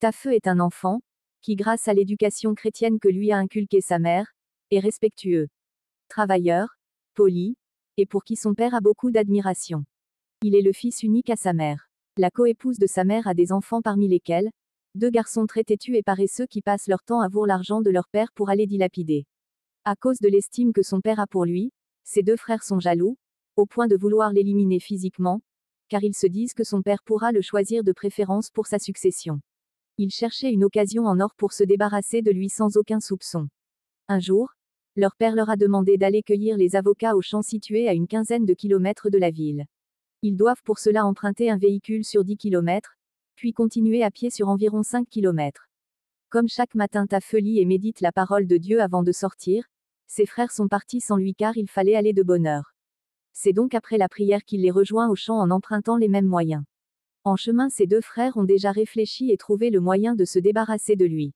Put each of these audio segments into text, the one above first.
Tafeu est un enfant, qui grâce à l'éducation chrétienne que lui a inculquée sa mère, est respectueux, travailleur, poli, et pour qui son père a beaucoup d'admiration. Il est le fils unique à sa mère. La coépouse de sa mère a des enfants parmi lesquels, 2 garçons très têtus et paresseux qui passent leur temps à vouer l'argent de leur père pour aller dilapider. À cause de l'estime que son père a pour lui, ses 2 frères sont jaloux, au point de vouloir l'éliminer physiquement, car ils se disent que son père pourra le choisir de préférence pour sa succession. Ils cherchaient une occasion en or pour se débarrasser de lui sans aucun soupçon. Un jour, leur père leur a demandé d'aller cueillir les avocats au champ situé à une quinzaine de kilomètres de la ville. Ils doivent pour cela emprunter un véhicule sur 10 kilomètres, puis continuer à pied sur environ 5 kilomètres. Comme chaque matin Tafeu lit et médite la parole de Dieu avant de sortir, ses frères sont partis sans lui car il fallait aller de bonne heure. C'est donc après la prière qu'il les rejoint au champ en empruntant les mêmes moyens. En chemin, ses 2 frères ont déjà réfléchi et trouvé le moyen de se débarrasser de lui.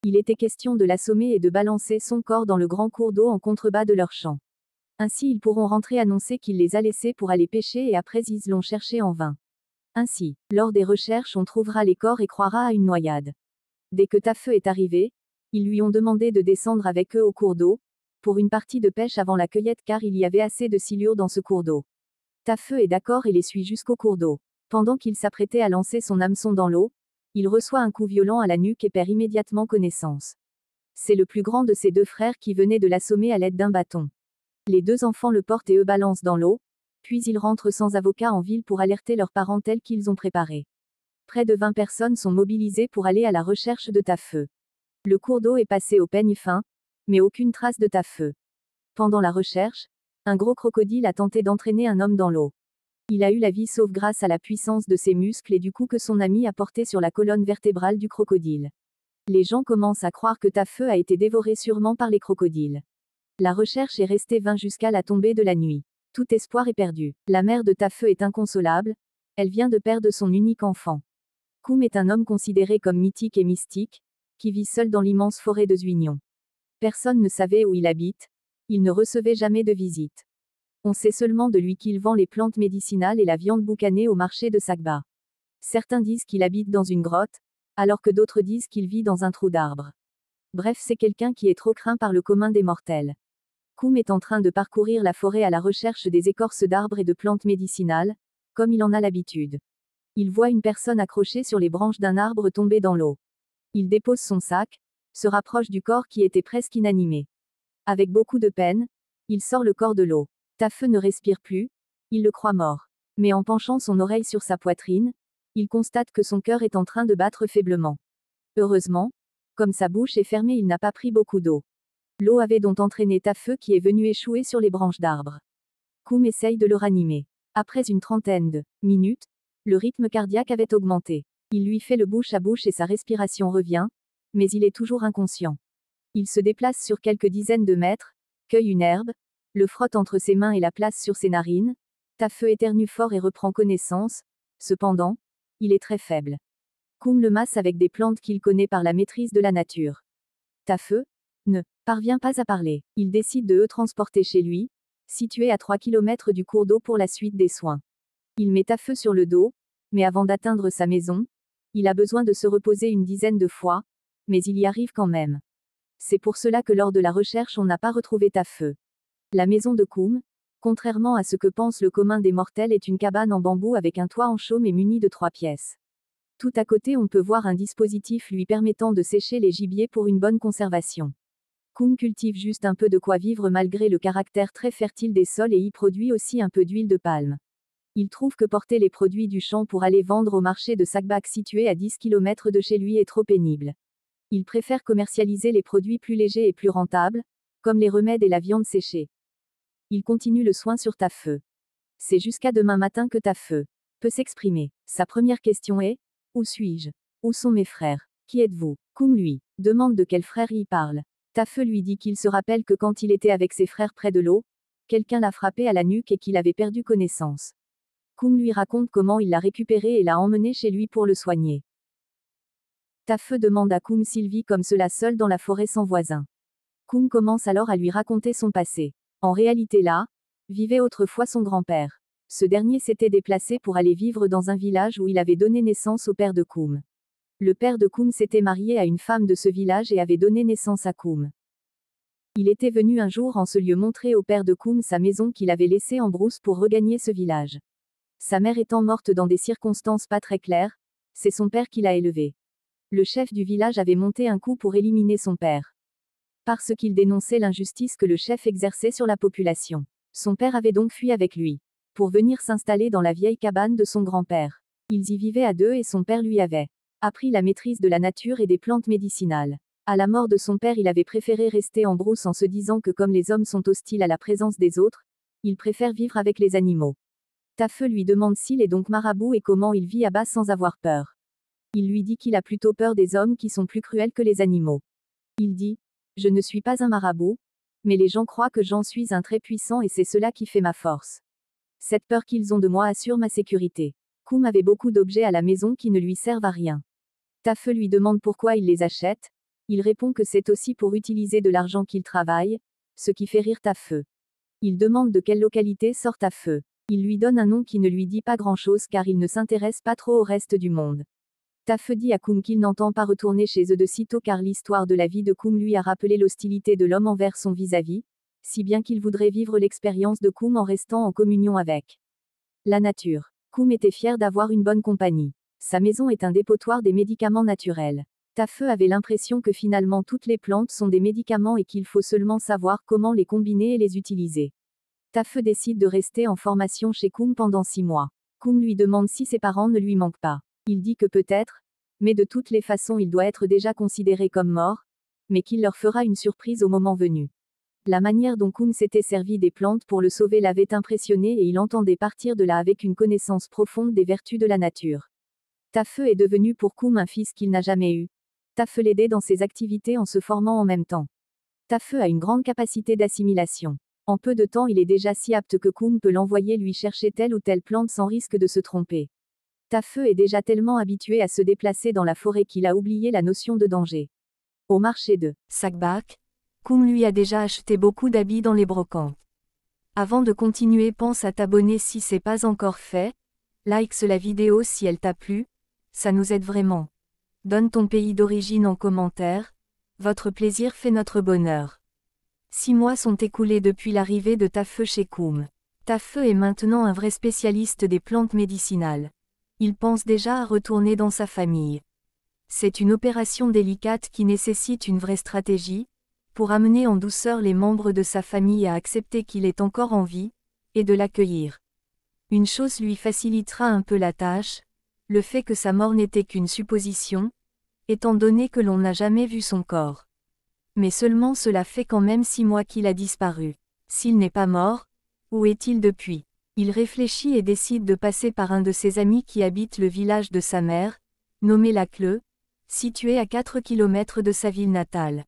Il était question de l'assommer et de balancer son corps dans le grand cours d'eau en contrebas de leur champ. Ainsi ils pourront rentrer annoncer qu'il les a laissés pour aller pêcher et après ils l'ont cherché en vain. Ainsi, lors des recherches on trouvera les corps et croira à une noyade. Dès que Tafeu est arrivé, ils lui ont demandé de descendre avec eux au cours d'eau, pour une partie de pêche avant la cueillette car il y avait assez de silure dans ce cours d'eau. Tafeu est d'accord et les suit jusqu'au cours d'eau. Pendant qu'il s'apprêtait à lancer son hameçon dans l'eau, il reçoit un coup violent à la nuque et perd immédiatement connaissance. C'est le plus grand de ses 2 frères qui venait de l'assommer à l'aide d'un bâton. Les 2 enfants le portent et eux balancent dans l'eau, puis ils rentrent sans avocat en ville pour alerter leurs parents tels qu'ils ont préparé. Près de 20 personnes sont mobilisées pour aller à la recherche de Tafeu. Le cours d'eau est passé au peigne fin, mais aucune trace de Tafeu. Pendant la recherche, un gros crocodile a tenté d'entraîner un homme dans l'eau. Il a eu la vie sauve grâce à la puissance de ses muscles et du coup que son ami a porté sur la colonne vertébrale du crocodile. Les gens commencent à croire que Tafeu a été dévoré sûrement par les crocodiles. La recherche est restée vaine jusqu'à la tombée de la nuit. Tout espoir est perdu. La mère de Tafeu est inconsolable, elle vient de perdre son unique enfant. Koum est un homme considéré comme mythique et mystique, qui vit seul dans l'immense forêt de Zuignon. Personne ne savait où il habite, il ne recevait jamais de visite. On sait seulement de lui qu'il vend les plantes médicinales et la viande boucanée au marché de Sakba. Certains disent qu'il habite dans une grotte, alors que d'autres disent qu'il vit dans un trou d'arbre. Bref, c'est quelqu'un qui est trop craint par le commun des mortels. Koum est en train de parcourir la forêt à la recherche des écorces d'arbres et de plantes médicinales, comme il en a l'habitude. Il voit une personne accrochée sur les branches d'un arbre tomber dans l'eau. Il dépose son sac, se rapproche du corps qui était presque inanimé. Avec beaucoup de peine, il sort le corps de l'eau. Tafeu ne respire plus, il le croit mort. Mais en penchant son oreille sur sa poitrine, il constate que son cœur est en train de battre faiblement. Heureusement, comme sa bouche est fermée, il n'a pas pris beaucoup d'eau. L'eau avait donc entraîné Tafeu qui est venu échouer sur les branches d'arbres. Koum essaye de le ranimer. Après une trentaine de minutes, le rythme cardiaque avait augmenté. Il lui fait le bouche à bouche et sa respiration revient, mais il est toujours inconscient. Il se déplace sur quelques dizaines de mètres, cueille une herbe, le frotte entre ses mains et la place sur ses narines. Tafeu éternue fort et reprend connaissance. Cependant, il est très faible. Koum le masse avec des plantes qu'il connaît par la maîtrise de la nature. Tafeu ne parvient pas à parler. Il décide de le transporter chez lui, situé à 3 kilomètres du cours d'eau pour la suite des soins. Il met Tafeu sur le dos, mais avant d'atteindre sa maison, il a besoin de se reposer une dizaine de fois, mais il y arrive quand même. C'est pour cela que lors de la recherche on n'a pas retrouvé Tafeu. La maison de Koum, contrairement à ce que pense le commun des mortels, est une cabane en bambou avec un toit en chaume et munie de 3 pièces. Tout à côté on peut voir un dispositif lui permettant de sécher les gibiers pour une bonne conservation. Koum cultive juste un peu de quoi vivre malgré le caractère très fertile des sols et y produit aussi un peu d'huile de palme. Il trouve que porter les produits du champ pour aller vendre au marché de Sakbak situé à 10 km de chez lui est trop pénible. Il préfère commercialiser les produits plus légers et plus rentables, comme les remèdes et la viande séchée. Il continue le soin sur Tafeu. C'est jusqu'à demain matin que Tafeu peut s'exprimer. Sa première question est: où suis-je? Où sont mes frères? Qui êtes-vous? Koum lui demande de quel frère il parle. Tafeu lui dit qu'il se rappelle que quand il était avec ses frères près de l'eau, quelqu'un l'a frappé à la nuque et qu'il avait perdu connaissance. Koum lui raconte comment il l'a récupéré et l'a emmené chez lui pour le soigner. Tafeu demande à Koum s'il vit comme cela seul dans la forêt sans voisin. Koum commence alors à lui raconter son passé. En réalité là, vivait autrefois son grand-père. Ce dernier s'était déplacé pour aller vivre dans un village où il avait donné naissance au père de Koum. Le père de Koum s'était marié à une femme de ce village et avait donné naissance à Koum. Il était venu un jour en ce lieu montrer au père de Koum sa maison qu'il avait laissée en brousse pour regagner ce village. Sa mère étant morte dans des circonstances pas très claires, c'est son père qui l'a élevée. Le chef du village avait monté un coup pour éliminer son père. Parce qu'il dénonçait l'injustice que le chef exerçait sur la population. Son père avait donc fui avec lui, pour venir s'installer dans la vieille cabane de son grand-père. Ils y vivaient à deux et son père lui avait appris la maîtrise de la nature et des plantes médicinales. À la mort de son père, il avait préféré rester en brousse en se disant que comme les hommes sont hostiles à la présence des autres, il préfère vivre avec les animaux. Tafeu lui demande s'il est donc marabout et comment il vit à bas sans avoir peur. Il lui dit qu'il a plutôt peur des hommes qui sont plus cruels que les animaux. Il dit: je ne suis pas un marabout, mais les gens croient que j'en suis un très puissant et c'est cela qui fait ma force. Cette peur qu'ils ont de moi assure ma sécurité. Koum avait beaucoup d'objets à la maison qui ne lui servent à rien. Tafeu lui demande pourquoi il les achète. Il répond que c'est aussi pour utiliser de l'argent qu'il travaille, ce qui fait rire Tafeu. Il demande de quelle localité sort Tafeu. Il lui donne un nom qui ne lui dit pas grand-chose car il ne s'intéresse pas trop au reste du monde. Tafeu dit à Koum qu'il n'entend pas retourner chez eux de sitôt car l'histoire de la vie de Koum lui a rappelé l'hostilité de l'homme envers son vis-à-vis, si bien qu'il voudrait vivre l'expérience de Koum en restant en communion avec la nature. Koum était fier d'avoir une bonne compagnie. Sa maison est un dépotoir des médicaments naturels. Tafeu avait l'impression que finalement toutes les plantes sont des médicaments et qu'il faut seulement savoir comment les combiner et les utiliser. Tafeu décide de rester en formation chez Koum pendant 6 mois. Koum lui demande si ses parents ne lui manquent pas. Il dit que peut-être, mais de toutes les façons il doit être déjà considéré comme mort, mais qu'il leur fera une surprise au moment venu. La manière dont Koum s'était servi des plantes pour le sauver l'avait impressionné et il entendait partir de là avec une connaissance profonde des vertus de la nature. Tafeu est devenu pour Koum un fils qu'il n'a jamais eu. Tafeu l'aidait dans ses activités en se formant en même temps. Tafeu a une grande capacité d'assimilation. En peu de temps il est déjà si apte que Koum peut l'envoyer lui chercher telle ou telle plante sans risque de se tromper. Tafeu est déjà tellement habitué à se déplacer dans la forêt qu'il a oublié la notion de danger. Au marché de Sakbak, Koum lui a déjà acheté beaucoup d'habits dans les brocantes. Avant de continuer, pense à t'abonner si c'est pas encore fait, like la vidéo si elle t'a plu, ça nous aide vraiment. Donne ton pays d'origine en commentaire, votre plaisir fait notre bonheur. 6 mois sont écoulés depuis l'arrivée de Tafeu chez Koum. Tafeu est maintenant un vrai spécialiste des plantes médicinales. Il pense déjà à retourner dans sa famille. C'est une opération délicate qui nécessite une vraie stratégie, pour amener en douceur les membres de sa famille à accepter qu'il est encore en vie, et de l'accueillir. Une chose lui facilitera un peu la tâche, le fait que sa mort n'était qu'une supposition, étant donné que l'on n'a jamais vu son corps. Mais seulement cela fait quand même 6 mois qu'il a disparu. S'il n'est pas mort, où est-il depuis? Il réfléchit et décide de passer par un de ses amis qui habite le village de sa mère, nommé Lacleux, situé à 4 km de sa ville natale.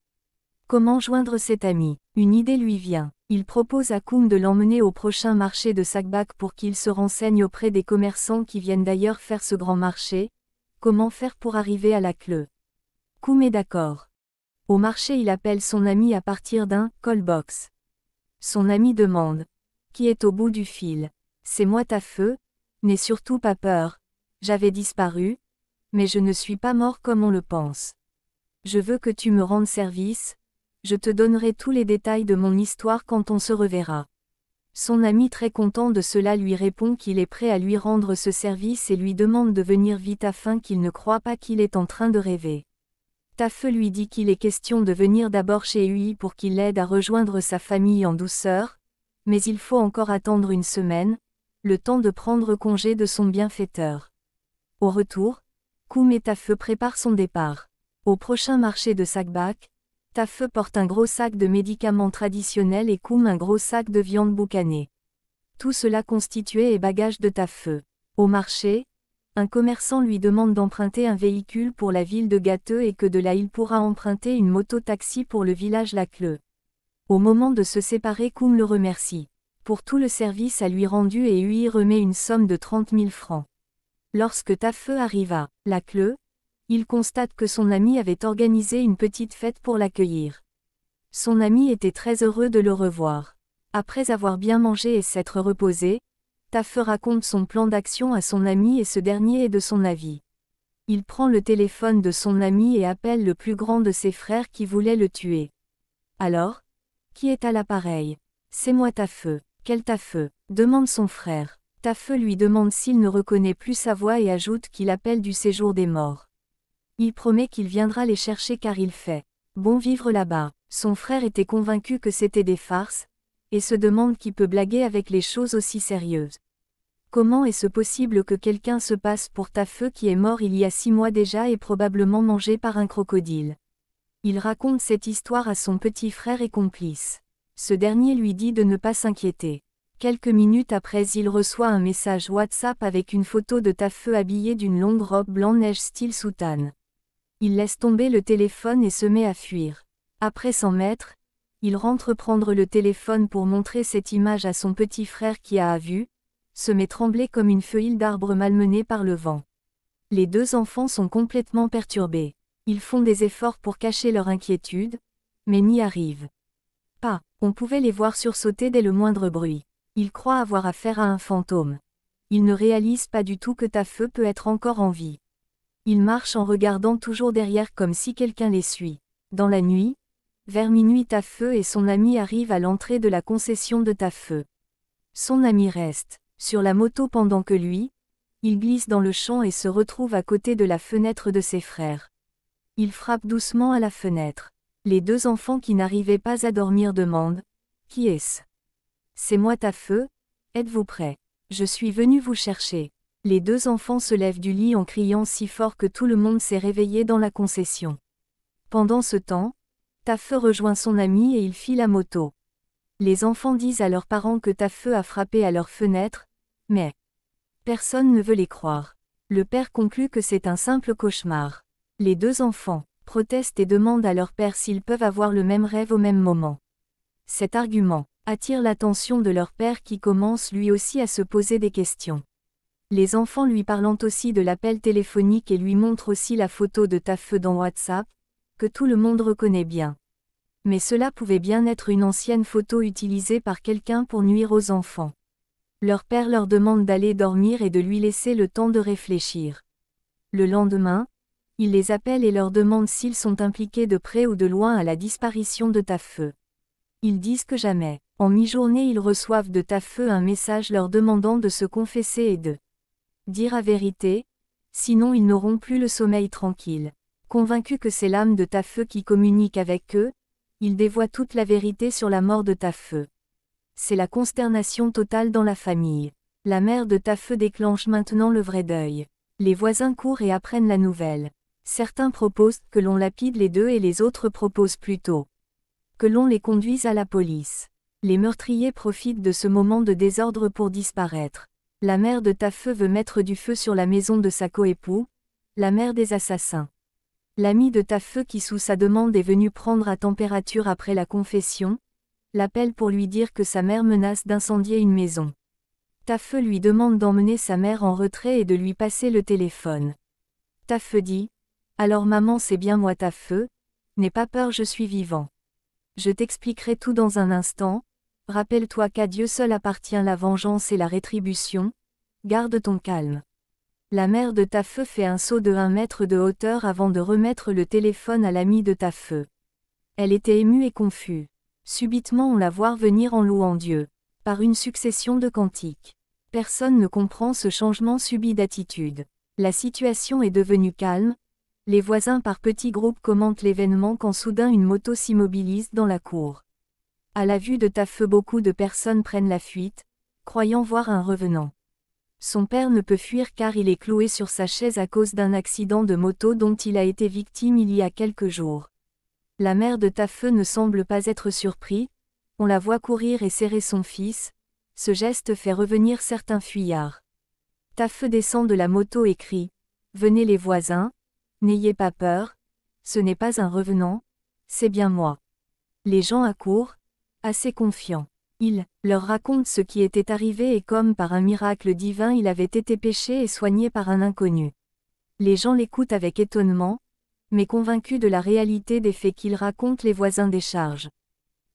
Comment joindre cet ami? Une idée lui vient. Il propose à Koum de l'emmener au prochain marché de Sakbak pour qu'il se renseigne auprès des commerçants qui viennent d'ailleurs faire ce grand marché. Comment faire pour arriver à Lacleux? Koum est d'accord. Au marché, il appelle son ami à partir d'un call-box. Son ami demande: qui est au bout du fil? C'est moi Tafeu, n'aie surtout pas peur. J'avais disparu, mais je ne suis pas mort comme on le pense. Je veux que tu me rendes service, je te donnerai tous les détails de mon histoire quand on se reverra. Son ami très content de cela lui répond qu'il est prêt à lui rendre ce service et lui demande de venir vite afin qu'il ne croie pas qu'il est en train de rêver. Tafeu lui dit qu'il est question de venir d'abord chez lui pour qu'il l'aide à rejoindre sa famille en douceur, mais il faut encore attendre 1 semaine, le temps de prendre congé de son bienfaiteur. Au retour, Koum et Tafeu préparent son départ. Au prochain marché de Sakbak, Tafeu porte un gros sac de médicaments traditionnels et Koum un gros sac de viande boucanée. Tout cela constitué est bagage de Tafeu. Au marché, un commerçant lui demande d'emprunter un véhicule pour la ville de Gâteux et que de là il pourra emprunter une moto-taxi pour le village Lacleux. Au moment de se séparer, Koum le remercie pour tout le service à lui rendu et lui remet une somme de 30 000 francs. Lorsque Tafeu arrive à Lacleux, il constate que son ami avait organisé une petite fête pour l'accueillir. Son ami était très heureux de le revoir. Après avoir bien mangé et s'être reposé, Tafeu raconte son plan d'action à son ami et ce dernier est de son avis. Il prend le téléphone de son ami et appelle le plus grand de ses frères qui voulait le tuer. Alors, qui est à l'appareil? C'est moi Tafeu. Quel Tafeu? Demande son frère. Tafeu lui demande s'il ne reconnaît plus sa voix et ajoute qu'il appelle du séjour des morts. Il promet qu'il viendra les chercher car il fait bon vivre là-bas. Son frère était convaincu que c'était des farces, et se demande qui peut blaguer avec les choses aussi sérieuses. Comment est-ce possible que quelqu'un se passe pour Tafeu qui est mort il y a 6 mois déjà et probablement mangé par un crocodile? Il raconte cette histoire à son petit frère et complice. Ce dernier lui dit de ne pas s'inquiéter. Quelques minutes après, il reçoit un message WhatsApp avec une photo de Tafeu habillé d'une longue robe blanc-neige style soutane. Il laisse tomber le téléphone et se met à fuir. Après 100 mètres, il rentre prendre le téléphone pour montrer cette image à son petit frère qui a vu, se met trembler comme une feuille d'arbre malmenée par le vent. Les deux enfants sont complètement perturbés. Ils font des efforts pour cacher leur inquiétude, mais n'y arrivent pas. On pouvait les voir sursauter dès le moindre bruit. Ils croient avoir affaire à un fantôme. Ils ne réalisent pas du tout que Tafeu peut être encore en vie. Ils marchent en regardant toujours derrière comme si quelqu'un les suit. Dans la nuit, vers minuit, Tafeu et son ami arrivent à l'entrée de la concession de Tafeu. Son ami reste sur la moto pendant que lui, il glisse dans le champ et se retrouve à côté de la fenêtre de ses frères. Il frappe doucement à la fenêtre. Les deux enfants qui n'arrivaient pas à dormir demandent « Qui est-ce ? » « C'est moi Tafeu, êtes-vous prêt ? Je suis venu vous chercher. » Les deux enfants se lèvent du lit en criant si fort que tout le monde s'est réveillé dans la concession. Pendant ce temps, Tafeu rejoint son ami et il file la moto. Les enfants disent à leurs parents que Tafeu a frappé à leur fenêtre, mais personne ne veut les croire. Le père conclut que c'est un simple cauchemar. Les deux enfants protestent et demandent à leur père s'ils peuvent avoir le même rêve au même moment. Cet argument attire l'attention de leur père qui commence lui aussi à se poser des questions. Les enfants lui parlant aussi de l'appel téléphonique et lui montrent aussi la photo de Tafeu dans WhatsApp, que tout le monde reconnaît bien. Mais cela pouvait bien être une ancienne photo utilisée par quelqu'un pour nuire aux enfants. Leur père leur demande d'aller dormir et de lui laisser le temps de réfléchir. Le lendemain, il les appelle et leur demande s'ils sont impliqués de près ou de loin à la disparition de Tafeu. Ils disent que jamais. En mi-journée, ils reçoivent de Tafeu un message leur demandant de se confesser et de dire la vérité, sinon ils n'auront plus le sommeil tranquille. Convaincus que c'est l'âme de Tafeu qui communique avec eux, ils dévoient toute la vérité sur la mort de Tafeu. C'est la consternation totale dans la famille. La mère de Tafeu déclenche maintenant le vrai deuil. Les voisins courent et apprennent la nouvelle. Certains proposent que l'on lapide les deux et les autres proposent plutôt que l'on les conduise à la police. Les meurtriers profitent de ce moment de désordre pour disparaître. La mère de Tafeu veut mettre du feu sur la maison de sa coépoux, la mère des assassins. L'ami de Tafeu qui sous sa demande est venu prendre à température après la confession, l'appelle pour lui dire que sa mère menace d'incendier une maison. Tafeu lui demande d'emmener sa mère en retrait et de lui passer le téléphone. Tafeu dit « Alors maman, c'est bien moi Tafeu, n'aie pas peur, je suis vivant. Je t'expliquerai tout dans un instant, rappelle-toi qu'à Dieu seul appartient la vengeance et la rétribution, garde ton calme. » La mère de Tafeu fait un saut de 1 mètre de hauteur avant de remettre le téléphone à l'ami de Tafeu. Elle était émue et confuse. Subitement on la voit venir en louant Dieu. Par une succession de cantiques. Personne ne comprend ce changement subit d'attitude. La situation est devenue calme. Les voisins par petits groupes commentent l'événement quand soudain une moto s'immobilise dans la cour. À la vue de Tafeu, beaucoup de personnes prennent la fuite, croyant voir un revenant. Son père ne peut fuir car il est cloué sur sa chaise à cause d'un accident de moto dont il a été victime il y a quelques jours. La mère de Tafeu ne semble pas être surprise, on la voit courir et serrer son fils, ce geste fait revenir certains fuyards. Tafeu descend de la moto et crie « Venez les voisins, n'ayez pas peur, ce n'est pas un revenant, c'est bien moi. » Les gens accourent, assez confiants. Il leur raconte ce qui était arrivé et comme par un miracle divin il avait été péché et soigné par un inconnu. Les gens l'écoutent avec étonnement, mais convaincus de la réalité des faits qu'il raconte, les voisins déchargent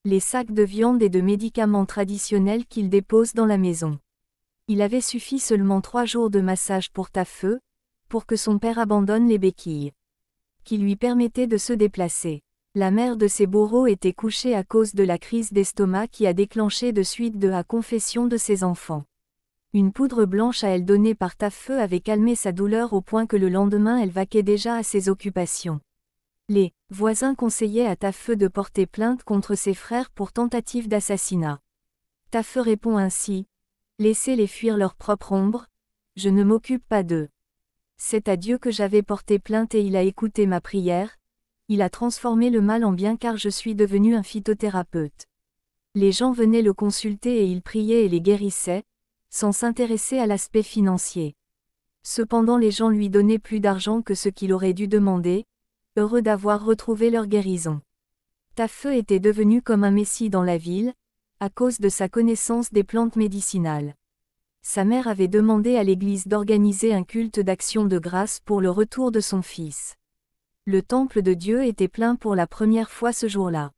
les sacs de viande et de médicaments traditionnels qu'il dépose dans la maison. Il avait suffi seulement 3 jours de massage pour Tafeu, pour que son père abandonne les béquilles qui lui permettaient de se déplacer. La mère de ses bourreaux était couchée à cause de la crise d'estomac qui a déclenché de suite de la confession de ses enfants. Une poudre blanche à elle donnée par Tafeu avait calmé sa douleur au point que le lendemain elle vaquait déjà à ses occupations. Les voisins conseillaient à Tafeu de porter plainte contre ses frères pour tentative d'assassinat. Tafeu répond ainsi: laissez-les fuir leur propre ombre, je ne m'occupe pas d'eux. C'est à Dieu que j'avais porté plainte et il a écouté ma prière, il a transformé le mal en bien car je suis devenu un phytothérapeute. Les gens venaient le consulter et il priait et les guérissait, sans s'intéresser à l'aspect financier. Cependant les gens lui donnaient plus d'argent que ce qu'il aurait dû demander, heureux d'avoir retrouvé leur guérison. Tafeu était devenu comme un messie dans la ville, à cause de sa connaissance des plantes médicinales. Sa mère avait demandé à l'église d'organiser un culte d'action de grâce pour le retour de son fils. Le temple de Dieu était plein pour la première fois ce jour-là.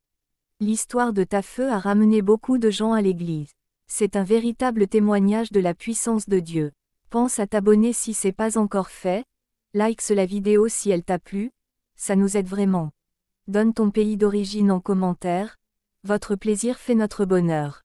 L'histoire de Tafeu a ramené beaucoup de gens à l'église. C'est un véritable témoignage de la puissance de Dieu. Pense à t'abonner si c'est pas encore fait, like la vidéo si elle t'a plu, ça nous aide vraiment. Donne ton pays d'origine en commentaire, votre plaisir fait notre bonheur.